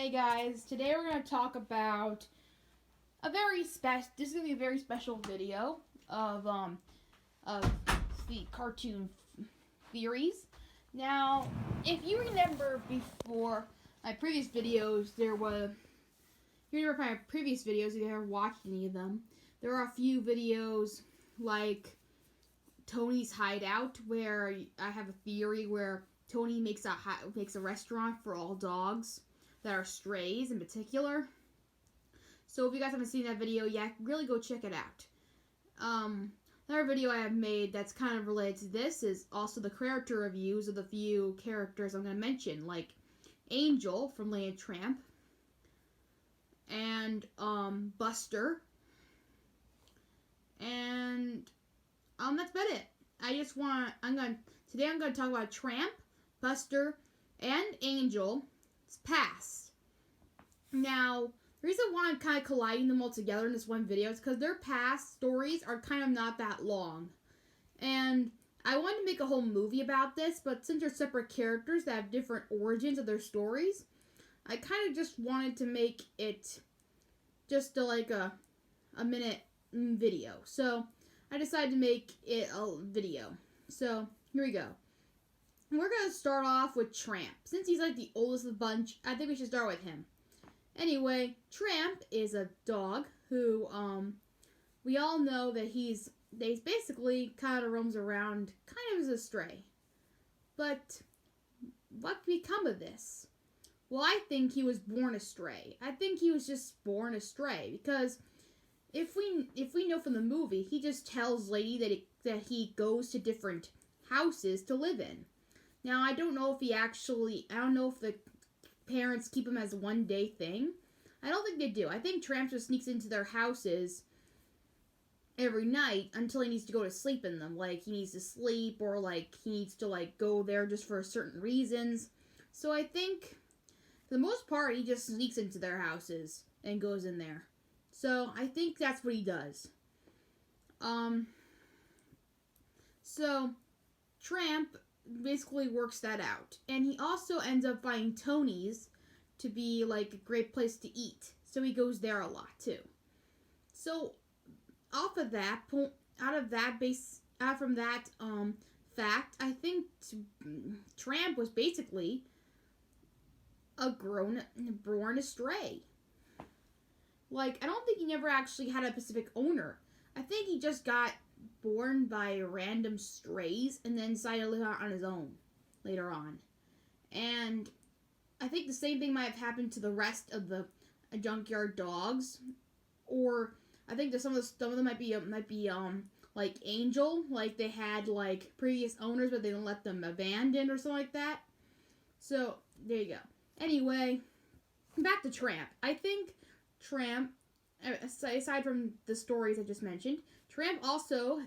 Hey guys, today we're going to talk about this is going to be a very special video of the cartoon theories. Now, if you remember before my previous videos, if you ever watched any of them, there are a few videos like Tony's Hideout where I have a theory where Tony makes a restaurant for all dogs that are strays in particular. So if you guys haven't seen that video yet, really go check it out. Another video I have made that's kind of related to this is also the character reviews of the few characters I'm going to mention, like Angel from Lady and Tramp, and Buster, and that's about it. Today I'm going to talk about Tramp, Buster, and Angel's past. Now, the reason why I'm kind of colliding them all together in this one video is because their past stories are kind of not that long. And I wanted to make a whole movie about this, but since they're separate characters that have different origins of their stories, I kind of just wanted to make it just a minute video. So I decided to make it a video. So here we go. We're going to start off with Tramp. Since he's like the oldest of the bunch, I think we should start with him. Anyway, Tramp is a dog who, we all know that he's basically kind of roams around kind of as a stray. But what become of this? Well, I think he was born a stray. I think he was just born a stray because if we know from the movie, he just tells Lady that he goes to different houses to live in. Now, I don't know if the parents keep him as a one-day thing. I don't think they do. I think Tramp just sneaks into their houses every night until he needs to go to sleep in them. Like, he needs to sleep or, he needs to, go there just for certain reasons. So I think, for the most part, he just sneaks into their houses and goes in there. So I think that's what he does. So Tramp basically works that out. And he also ends up finding Tony's to be a great place to eat. So he goes there a lot too. So from that fact, I think Tramp was basically born astray. I don't think he never actually had a specific owner. I think he just got born by random strays and then decided to live out on his own later on. And I think the same thing might have happened to the rest of the junkyard dogs. Or I think that some of them might be like Angel, they had previous owners but they didn't let them abandon or something like that. So there you go. Anyway, back to Tramp. I think Tramp, aside from the stories I just mentioned, Tramp also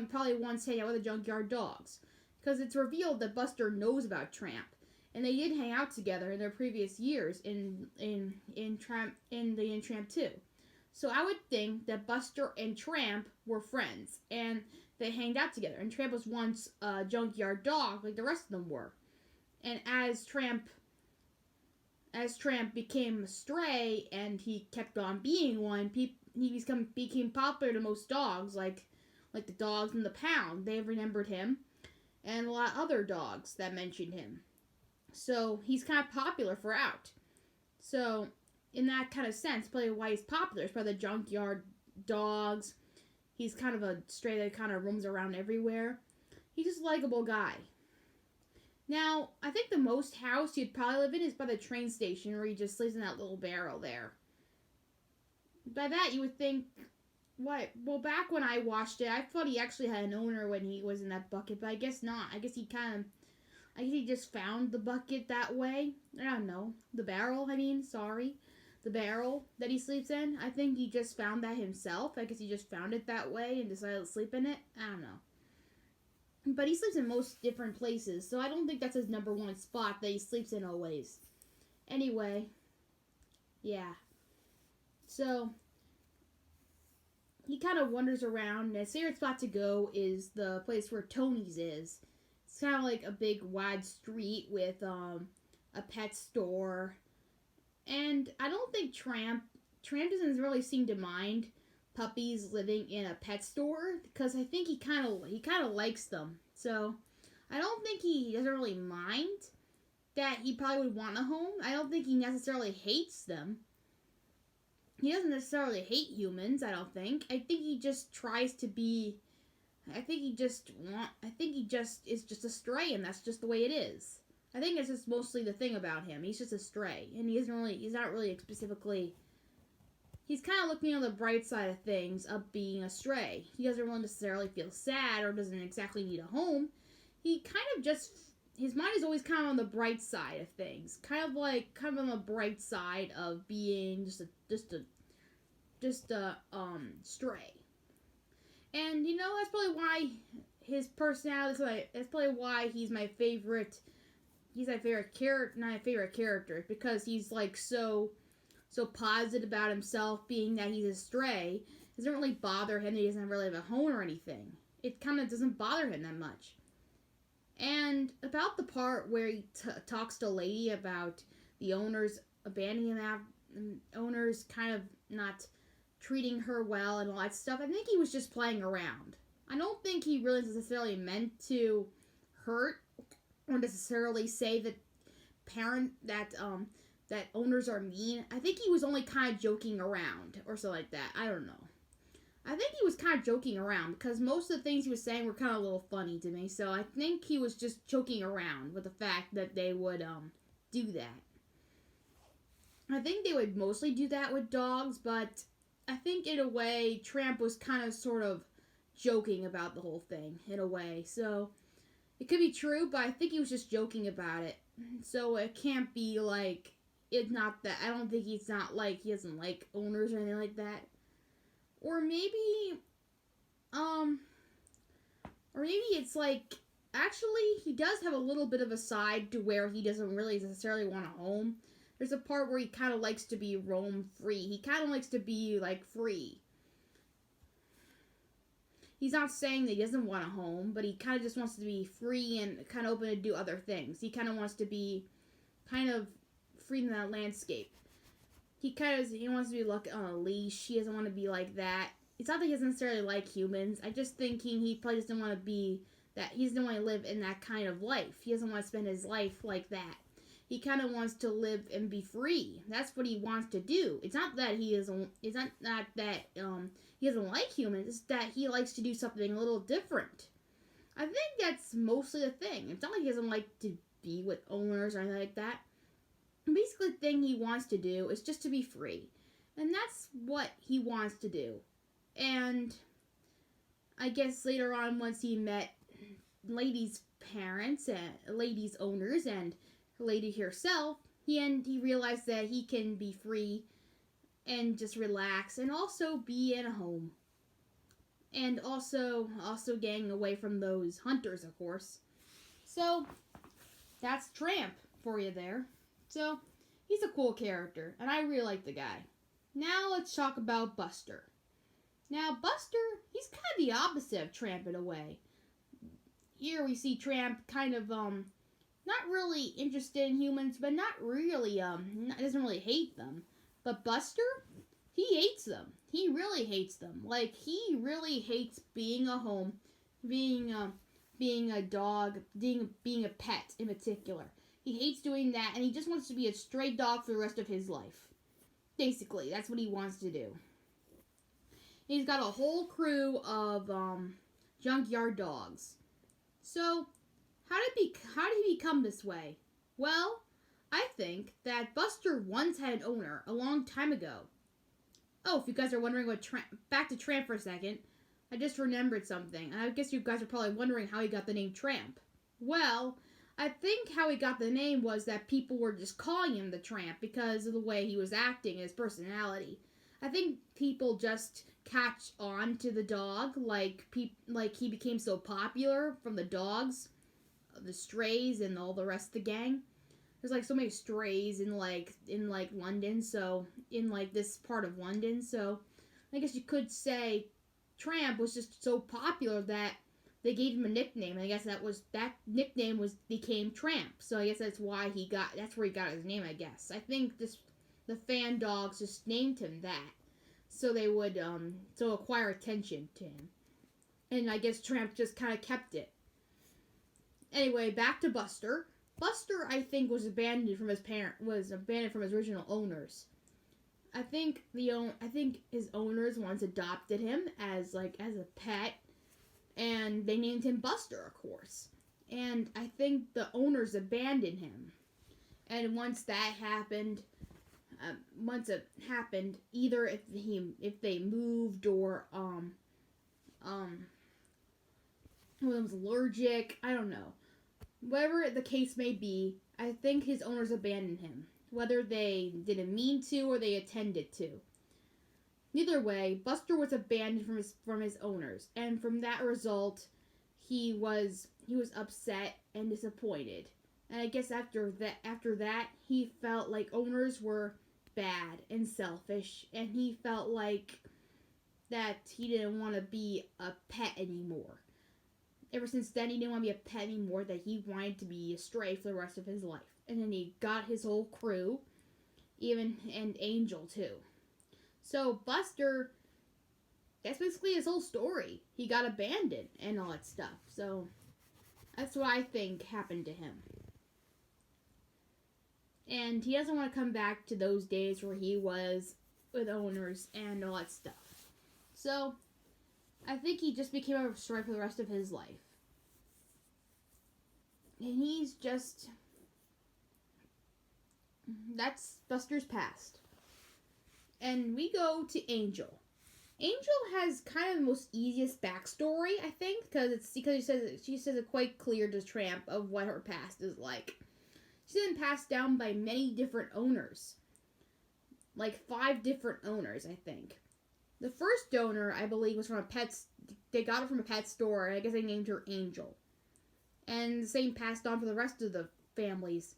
probably once hang out with the junkyard dogs, because it's revealed that Buster knows about Tramp, and they did hang out together in their previous years in Tramp 2. So I would think that Buster and Tramp were friends, and they hanged out together. And Tramp was once a junkyard dog, like the rest of them were. And as Tramp became a stray and he kept on being one, he became popular to most dogs, like the dogs in the pound. They remembered him, and a lot of other dogs that mentioned him. So he's kind of popular throughout. So in that kind of sense, probably why he's popular is by the junkyard dogs. He's kind of a stray that kind of roams around everywhere. He's just a likable guy. Now, I think the most house he'd probably live in is by the train station, where he just sleeps in that little barrel there. By that, you would think, what? Well, back when I watched it, I thought he actually had an owner when he was in that bucket, but I guess not. I guess he just found the bucket that way. I don't know. The barrel that he sleeps in. I think he just found that himself. I guess he just found it that way and decided to sleep in it. I don't know. But he sleeps in most different places, so I don't think that's his number one spot that he sleeps in always. Anyway, yeah. So, he kind of wanders around, and his favorite spot to go is the place where Tony's is. It's kind of like a big wide street with a pet store And I don't think Tramp doesn't really seem to mind puppies living in a pet store because I think he kind of likes them. So I don't think he doesn't really mind that he probably would want a home. I don't think he necessarily hates them. He doesn't necessarily hate humans, I don't think. I think he just tries to be I think he just is just a stray and that's just the way it is. I think it's just mostly the thing about him. He's just a stray and he's not really specifically he's kind of looking on the bright side of things of being a stray. He doesn't really necessarily feel sad or doesn't exactly need a home. He kind of just his mind is always kind of on the bright side of things, kind of on the bright side of being just a stray. And that's probably why his personality. That's probably why he's my favorite. He's my favorite character, not my favorite character, because he's like so positive about himself, being that he's a stray. It doesn't really bother him that he doesn't really have a home or anything. It kind of doesn't bother him that much. And about the part where he talks to Lady about the owners abandoning him, owners kind of not treating her well and all that stuff, I think he was just playing around. I don't think he really necessarily meant to hurt or necessarily say that that owners are mean. I think he was only kind of joking around or something like that. I don't know. I think he was kind of joking around because most of the things he was saying were kind of a little funny to me. So I think he was just joking around with the fact that they would do that. I think they would mostly do that with dogs, but I think in a way Tramp was kind of sort of joking about the whole thing in a way. So it could be true, but I think he was just joking about it. So it can't be like it's not that. I don't think he's not like he doesn't like owners or anything like that. Or maybe it's like actually he does have a little bit of a side to where he doesn't really necessarily want a home. There's a part where he kind of likes to be roam free. He kind of likes to be like free. He's not saying that he doesn't want a home, but he kind of just wants to be free and kind of open to do other things. He kind of wants to be kind of free in that landscape. He wants to be like on a leash. He doesn't want to be like that. It's not that he doesn't necessarily like humans. I just think he probably doesn't want to be that. He doesn't want to live in that kind of life. He doesn't want to spend his life like that. He kind of wants to live and be free. That's what he wants to do. It's not that he isn't. It's not that he doesn't like humans. It's that he likes to do something a little different. I think that's mostly the thing. It's not like he doesn't like to be with owners or anything like that. Basically, the thing he wants to do is just to be free, and that's what he wants to do. And I guess later on, once he met Lady's parents and Lady's owners and Lady herself, he realized that he can be free and just relax and also be in a home. And also getting away from those hunters, of course. So, that's Tramp for you there. So, he's a cool character, and I really like the guy. Now, let's talk about Buster. Now, Buster, he's kind of the opposite of Tramp in a way. Here we see Tramp kind of, not really interested in humans, but not really, doesn't really hate them. But Buster, he hates them. He really hates them. Like, he really hates being a home, being a dog, being a pet in particular. He hates doing that, and he just wants to be a stray dog for the rest of his life. Basically, that's what he wants to do. He's got a whole crew of junkyard dogs. So, how did he become this way? Well, I think that Buster once had an owner a long time ago. Oh, if you guys are wondering back to Tramp for a second, I just remembered something. I guess you guys are probably wondering how he got the name Tramp. Well, I think how he got the name was that people were just calling him the Tramp because of the way he was acting, his personality. I think people just catch on to the dog, like he became so popular from the dogs, the strays, and all the rest of the gang. There's like so many strays in London, so in like this part of London, so I guess you could say Tramp was just so popular that they gave him a nickname, and I guess that nickname became Tramp. So I guess that's where he got his name, I guess. I think the fan dogs just named him that, so they would so acquire attention to him. And I guess Tramp just kind of kept it. Anyway, back to Buster. Buster, I think, was abandoned from his original owners. I think his owners once adopted him as a pet, and they named him Buster, of course. And I think the owners abandoned him. And once that happened, either if they moved or one of them was allergic, I don't know. Whatever the case may be, I think his owners abandoned him, whether they didn't mean to or they intended to. Either way, Buster was abandoned from his owners, and from that result, he was upset and disappointed. And I guess after that, he felt like owners were bad and selfish, and he felt like that he didn't want to be a pet anymore. Ever since then, he didn't want to be a pet anymore, that he wanted to be a stray for the rest of his life. And then he got his whole crew, and Angel too. So Buster, that's basically his whole story. He got abandoned and all that stuff. So that's what I think happened to him. And he doesn't want to come back to those days where he was with owners and all that stuff. So I think he just became a stray for the rest of his life. And that's Buster's past. And we go to Angel. Angel has kind of the most easiest backstory, I think, because she says it quite clear to Tramp of what her past is like. She's been passed down by many different owners. Like 5 different owners, I think. The first owner, I believe, was from they got it from a pet store, and I guess they named her Angel. And the same passed on for the rest of the families.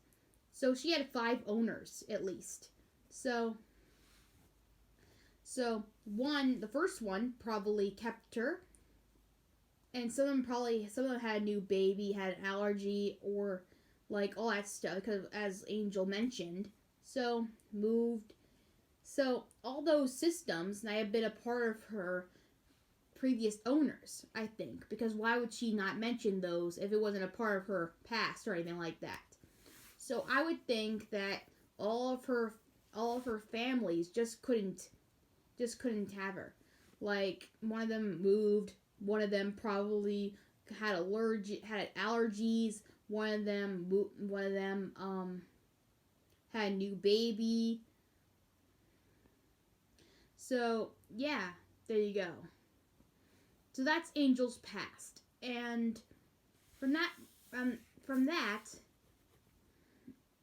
So she had 5 owners, at least. So the first one probably kept her. And some of them had a new baby, had an allergy, or like all that stuff, because as Angel mentioned. So moved. So all those systems may have been a part of her previous owners, I think, because why would she not mention those if it wasn't a part of her past or anything like that? So I would think that all of her families just couldn't have her. Like one of them moved, one of them probably had allergies, one of them had a new baby. So yeah, there you go. So that's Angel's past, and from that,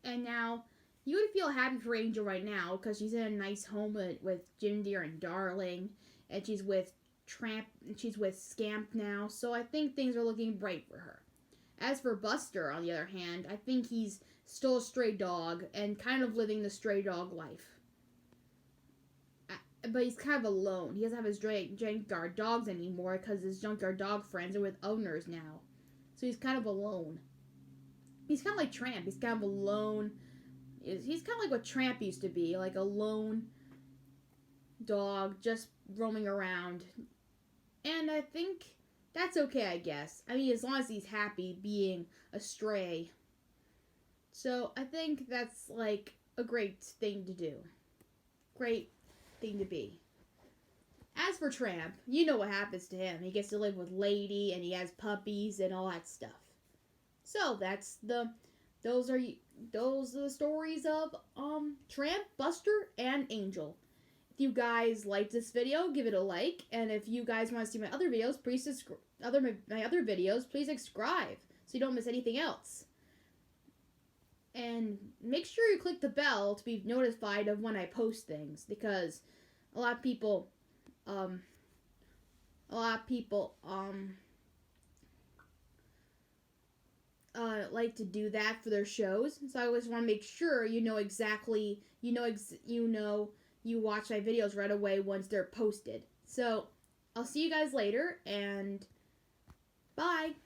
and now you would feel happy for Angel right now because she's in a nice home with Jim Deer and Darling, and she's with Tramp, and she's with Scamp now. So I think things are looking bright for her. As for Buster, on the other hand, I think he's still a stray dog and kind of living the stray dog life. But he's kind of alone. He doesn't have his junkyard dogs anymore because his junkyard dog friends are with owners now. So he's kind of alone. He's kind of like Tramp. He's kind of alone. He's kind of like what Tramp used to be. Like a lone dog just roaming around. And I think that's okay, I guess. I mean, as long as he's happy being a stray. So I think that's like a great thing to do. Great thing to be. As for Tramp, you know what happens to him. He gets to live with Lady, and he has puppies and all that stuff. So those are the stories of Tramp, Buster, and Angel. If you guys liked this video, give it a like, and if you guys want to see my other videos, please please subscribe so you don't miss anything else. And make sure you click the bell to be notified of when I post things, because a lot of people like to do that for their shows. So I always want to make sure you watch my videos right away once they're posted. So I'll see you guys later, and bye.